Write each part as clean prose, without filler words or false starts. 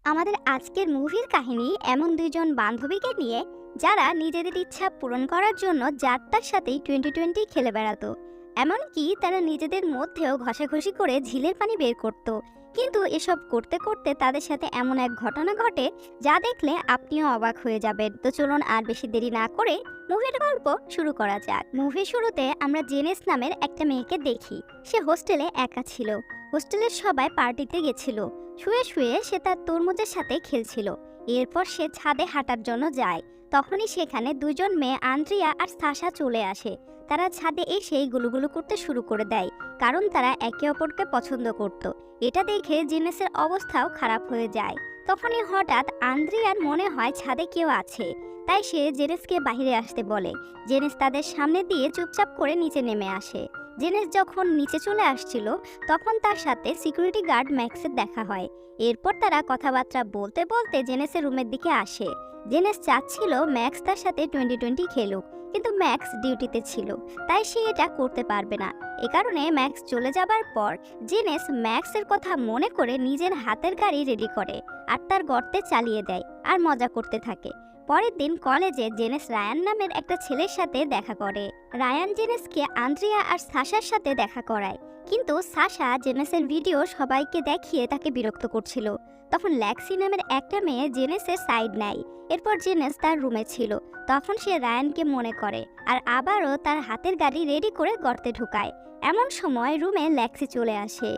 আমাদের আজকের মুভির কাহিনী এমন দুইজন বান্ধবীকে নিয়ে যারা নিজেদের ইচ্ছা পূরণ করার জন্য যাত্রার সাথেই 2020 খেলে বেড়াতো। এমনকি তারা নিজেদের মধ্যেও ঘষাঘষি করে ঝিলের পানি বের করত। কিন্তু এসব করতে করতে তাদের সাথে এমন এক ঘটনা ঘটে যা দেখলে আপনিও অবাক হয়ে যাবেন। তো চলুন আর বেশি দেরি না করে মুভির গল্প শুরু করা যাক। মুভির শুরুতে আমরা জেনেস নামের একটা মেয়েকে দেখি। সে হোস্টেলে একা ছিল। হোস্টেলের সবাই পার্টিতে গেছিল। শুয়ে শুয়ে সে তার তরমুজের সাথে খেলছিল। এরপর সে ছাদে হাঁটার জন্য যায়। তখনই সেখানে দুজন মেয়ে আন্দ্রিয়া আর সাশা চলে আসে। তারা ছাদে এসেই গুলুগুলু করতে শুরু করে দেয়, কারণ তারা একে অপরকে পছন্দ করত। এটা দেখে জেনেসের অবস্থাও খারাপ হয়ে যায়। তখনই হঠাৎ আন্দ্রিয়ার মনে হয় ছাদে কেউ আছে, তাই সে জেনেসকে বাইরে আসতে বলে। জেনেস তাদের সামনে দিয়ে চুপচাপ করে নিচে নেমে আসে। জেনেস যখন নিচে চলে আসছিল তখন তার সাথে সিকিউরিটি গার্ড ম্যাক্সের দেখা হয়। এরপর তারা কথাবার্তা বলতে বলতে জেনেসের রুমের দিকে আসে। জেনেস চাচ্ছিল ম্যাক্স তার সাথে 2020 খেলুক, কিন্তু ম্যাক্স ডিউটিতে ছিল, তাই সে এটা করতে পারবে না। এ কারণে ম্যাক্স চলে যাবার পর জেনেস ম্যাক্সের কথা মনে করে নিজের হাতের গাড়ি রেডি করে আর তার গর্তে চালিয়ে দেয় আর মজা করতে থাকে। পরের দিন কলেজে জেনেস রায়ান নামের একটা ছেলের সাথে দেখা করে। রায়ান জেনেসকে আন্দ্রিয়া আর সাশার সাথে দেখা করায়, কিন্তু সাশা জেনেসের ভিডিও সবাইকে দেখিয়ে তাকে বিরক্ত করছিল। তখন ল্যাক্সি নামের একটা মেয়ে জেনেসের সাইড নেয়। এরপর জেনেস তার রুমে ছিল। তখন সে রায়ানকে মনে করে আর আবারও তার হাতের গাড়ি রেডি করে গর্তে ঢুকায়। এমন সময় রুমে ল্যাক্সি চলে আসে।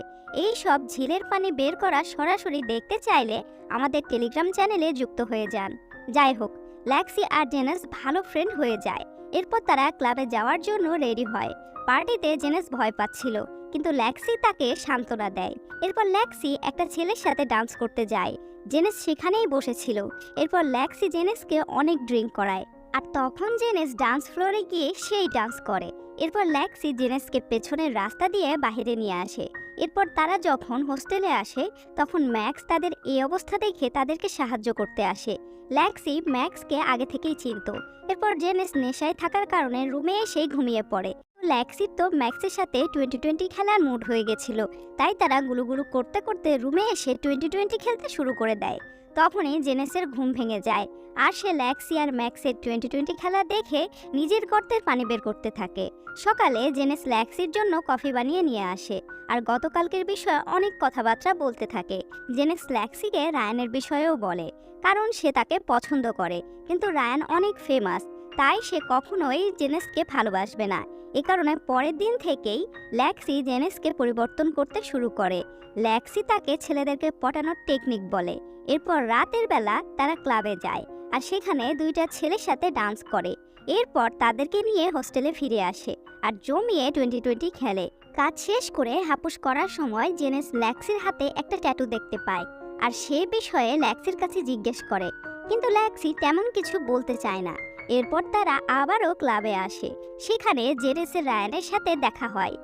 এই সব ঝিলের পানি বের করা সরাসরি দেখতে চাইলে আমাদের টেলিগ্রাম চ্যানেলে যুক্ত হয়ে যান। যাই হোক, ল্যাক্সি আর জেনেস ভালো ফ্রেন্ড হয়ে যায়। এরপর তারা ক্লাবে যাওয়ার জন্য রেডি হয়। পার্টিতে জেনেস ভয় পাচ্ছিল, কিন্তু ল্যাক্সি তাকে সান্ত্বনা দেয়। এরপর ল্যাক্সি একটা ছেলের সাথে ডান্স করতে যায়। জেনেস সেখানেই বসেছিল। এরপর ল্যাক্সি জেনেসকে অনেক ড্রিঙ্ক করায়, আর তখন জেনেস ডান্স ফ্লোরে গিয়ে সেই ডান্স করে। এরপর ল্যাক্সি জেনেসকে পেছনের রাস্তা দিয়ে বাইরে নিয়ে আসে। এরপর তারা যখন হোস্টেলে আসে তখন ম্যাক্স তাদের এই অবস্থা দেখে তাদেরকে সাহায্য করতে আসে। ল্যাক্সি ম্যাক্সকে আগে থেকেই চিনত। এরপর জেনেস নেশায় থাকার কারণে রুমে এসেই ঘুমিয়ে পড়ে। ল্যাক্সির তো ম্যাক্সের সাথে 2020 খেলার মুড হয়ে গেছিল, তাই তারা গুলুগুলু করতে করতে রুমে এসে 2020 খেলতে শুরু করে দেয়। তখনই জেনেসের ঘুম ভেঙে যায়, আর সে ল্যাক্সি আর ম্যাক্সের 2020 খেলা দেখে নিজের গর্তের পানি বের করতে থাকে। সকালে জেনেস ল্যাক্সির জন্য কফি বানিয়ে নিয়ে আসে আর গতকালকের বিষয়ে অনেক কথাবার্তা বলতে থাকে। জেনেস ল্যাক্সিকে রায়ানের বিষয়েও বলে, কারণ সে তাকে পছন্দ করে, কিন্তু রায়ান অনেক ফেমাস, তাই সে কখনোই জেনেসকে ভালোবাসবে না। এ কারণে পরের দিন থেকেই ল্যাক্সি জেনেসকে পরিবর্তন করতে শুরু করে। ল্যাক্সি তাকে ছেলেদেরকে পটানোর টেকনিক বলে। এরপর রাতের বেলা তারা ক্লাবে যায় আর সেখানে দুইটা ছেলের সাথে ডান্স করে। এরপর তাদেরকে নিয়ে হোস্টেলে ফিরে আসে আর জমিয়ে 2020 খেলে। কাজ শেষ করে হাপুস করার সময় জেনেস ল্যাক্সির হাতে একটা ট্যাটু দেখতে পায় আর সে বিষয়ে ল্যাক্সির কাছে জিজ্ঞেস করে, কিন্তু ল্যাক্সি তেমন কিছু বলতে চায় না। এরপর তারা আবারও ক্লাবে আসে। সেখানে জেনেসের রায়ানের সাথে দেখা হয়।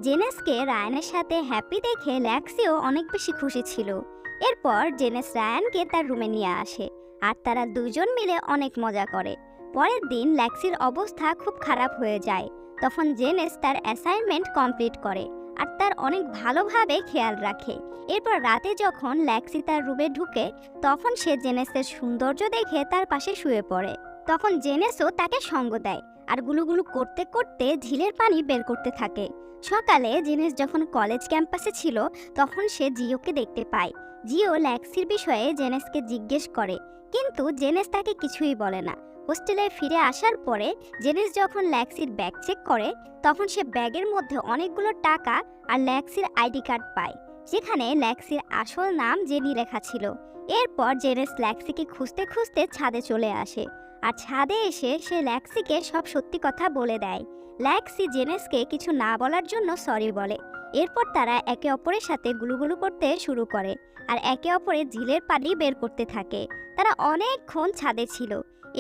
জেনেসকে রায়ানের সাথে হ্যাপি দেখে ল্যাক্সিও অনেক বেশি খুশি ছিল। এরপর জেনেস রায়ানকে তার রুমে নিয়ে আসে আর তারা দুজন মিলে অনেক মজা করে। পরের দিন ল্যাক্সির অবস্থা খুব খারাপ হয়ে যায়। তখন জেনেস তার অ্যাসাইনমেন্ট কমপ্লিট করে আর তার অনেক ভালোভাবে খেয়াল রাখে। এরপর রাতে যখন ল্যাক্সি তার রুমে ঢুকে তখন সে জেনেসের সৌন্দর্য দেখে তার পাশে শুয়ে পড়ে। তখন জেনেসও তাকে সঙ্গ দেয় আর গুলুগুলু করতে করতে ঝিলের পানি বের করতে থাকে। সকালে জেনেস যখন কলেজ ক্যাম্পাসে ছিল তখন সে জিওকে দেখতে পায়। জিও ল্যাক্সির বিষয়ে জেনেসকে জিজ্ঞেস করে, কিন্তু জেনেস তাকে কিছুই বলে না। হোস্টেলে ফিরে আসার পরে জেনেস যখন ল্যাক্সির ব্যাগ চেক করে তখন সে ব্যাগের মধ্যে অনেকগুলো টাকা আর ল্যাক্সির আইডি কার্ড পায়, যেখানে ল্যাক্সির আসল নাম জেনি লেখা ছিল। এরপর জেনেস ল্যাক্সিকে খুঁজতে খুঁজতে ছাদে চলে আসে আর ছাদে এসে সে ল্যাক্সিকে সব সত্যি কথা বলে দেয়। ল্যাক্সি জেনেসকে কিছু না বলার জন্য সরি বলে। এরপর তারা একে অপরের সাথে গুলুগুলু করতে শুরু করে আর একে অপরের ঝিলের পানি বের করতে থাকে। তারা অনেকক্ষণ ছাদে ছিল।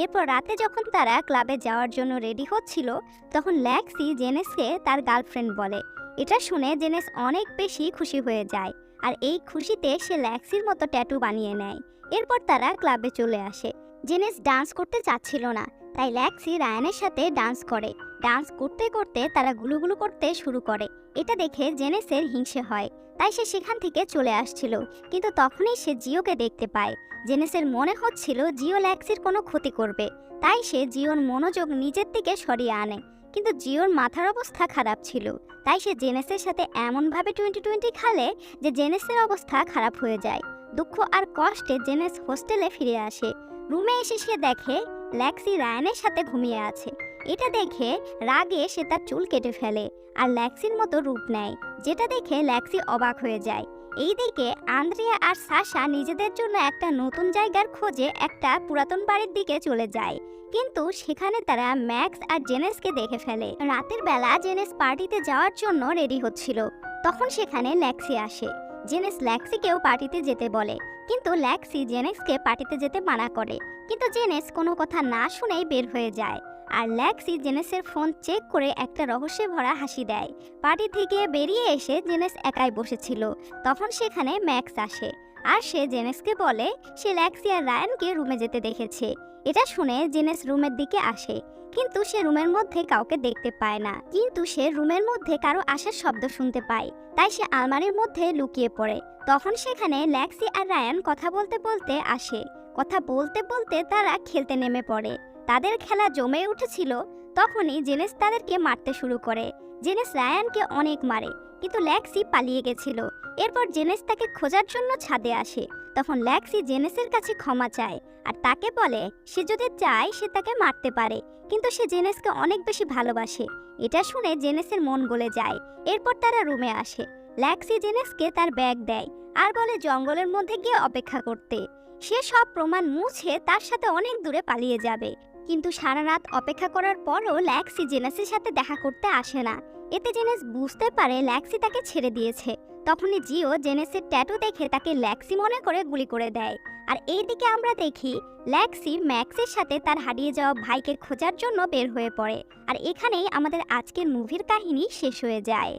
এরপর রাতে যখন তারা ক্লাবে যাওয়ার জন্য রেডি হচ্ছিল তখন ল্যাক্সি জেনেসকে তার গার্লফ্রেন্ড বলে। এটা শুনে জেনেস অনেক বেশি খুশি হয়ে যায় আর এই খুশিতে সে ল্যাক্সির মতো ট্যাটু বানিয়ে নেয়। এরপর তারা ক্লাবে চলে আসে। জেনেস ডান্স করতে চাচ্ছিল না, তাই ল্যাক্সি রায়ানের সাথে ডান্স করে। ডান্স করতে করতে তারা গুলুগুলু করতে শুরু করে। এটা দেখে জেনেসের হিংসে হয়, তাই সে সেখান থেকে চলে আসছিল। কিন্তু তখনই সে জিওকে দেখতে পায়। জেনেসের মনে হচ্ছিল জিও ল্যাক্সির কোনো ক্ষতি করবে, তাই সে জিওর মনোযোগ নিজের দিকে সরিয়ে আনে। কিন্তু জিওর মাথার অবস্থা খারাপ ছিল, তাই সে জেনেসের সাথে এমনভাবে 2020 খেলে যে জেনেসের অবস্থা খারাপ হয়ে যায়। দুঃখ আর কষ্টে জেনেস হোস্টেলে ফিরে আসে। রুমে এসে সে দেখে ল্যাক্সি রায়ানের সাথে ঘুমিয়ে আছে। এটা দেখে রাগে সে তার চুল কেটে ফেলে আর ল্যাক্সির মতো রূপ নেয়, যেটা দেখে ল্যাক্সি অবাক হয়ে যায়। এইদিকে আন্দ্রিয়া আর সাশা নিজেদের জন্য একটা নতুন জায়গার খোঁজে একটা পুরাতন বাড়ির দিকে চলে যায়। কিন্তু সেখানে তারা ম্যাক্স আর জেনেসকে দেখে ফেলে। রাতের বেলা জেনেস পার্টিতে যাওয়ার জন্য রেডি হচ্ছিল, তখন সেখানে ল্যাক্সি আসে। জেনেস ল্যাক্সিকেও পার্টিতে যেতে বলে, কিন্তু ল্যাক্সি জেনেসকে পার্টিতে যেতে মানা করে। কিন্তু জেনেস কোনো কথা না শুনেই বের হয়ে যায়। আর ল্যাক্সি জেনেসের ফোন চেক করে একটা রহস্যে ভরা হাসি দেয়। পার্টি থেকে বেরিয়ে এসে জেনেস একাই বসেছিল, তখন সেখানে ম্যাক্স আসে আর সে জেনেসকে বলে সে ল্যাক্সি আর রায়ানকে রুমে যেতে দেখেছে। এটা শুনে জেনেস রুমের দিকে আসে, কিন্তু সে রুমের মধ্যে কাউকে দেখতে পায় না। কিন্তু সে রুমের মধ্যে কারো আসার শব্দ শুনতে পায়, তাই সে আলমারির মধ্যে লুকিয়ে পড়ে। তখন সেখানে ল্যাক্সি আর রায়ান কথা বলতে বলতে আসে। কথা বলতে বলতে তারা খেলতে নেমে পড়ে। তাদের খেলা জমে উঠেছিল। তখনই জেনেস তাদেরকে মারতে শুরু করে। জেনেস রায়ানকে অনেক মারে, কিন্তু ল্যাক্সি পালিয়ে গেছিল। এরপর জেনেস তাকে খোঁজার জন্য ছাদে আসে। তখন ল্যাক্সি জেনেসের কাছে ক্ষমা চায় আর তাকে বলে সে যদি চায় সে তাকে মারতে পারে, কিন্তু সে জেনেসকে অনেক বেশি ভালোবাসে। এটা শুনে জেনেসের মন গলে যায়। এরপর তারা রুমে আসে। ল্যাক্সি জেনেসকে তার ব্যাগ দেয় আর বলে জঙ্গলের মধ্যে গিয়ে অপেক্ষা করতে। সে সব প্রমাণ মুছে তার সাথে অনেক দূরে পালিয়ে যাবে। কিন্তু সারা রাত অপেক্ষা করার পরও ল্যাক্সি জেনেসের সাথে দেখা করতে আসে না। এতে জেনেস বুঝতে পারে ল্যাক্সি তাকে ছেড়ে দিয়েছে। তখনই জিও জেনেসের ট্যাটু দেখে তাকে ল্যাক্সি মনে করে গুলি করে দেয়। আর এইদিকে আমরা দেখি ল্যাক্সি ম্যাক্সের সাথে তার হারিয়ে যাওয়া ভাইকে খোঁজার জন্য বের হয়ে পড়ে। আর এখানেই আমাদের আজকের মুভির কাহিনী শেষ হয়ে যায়।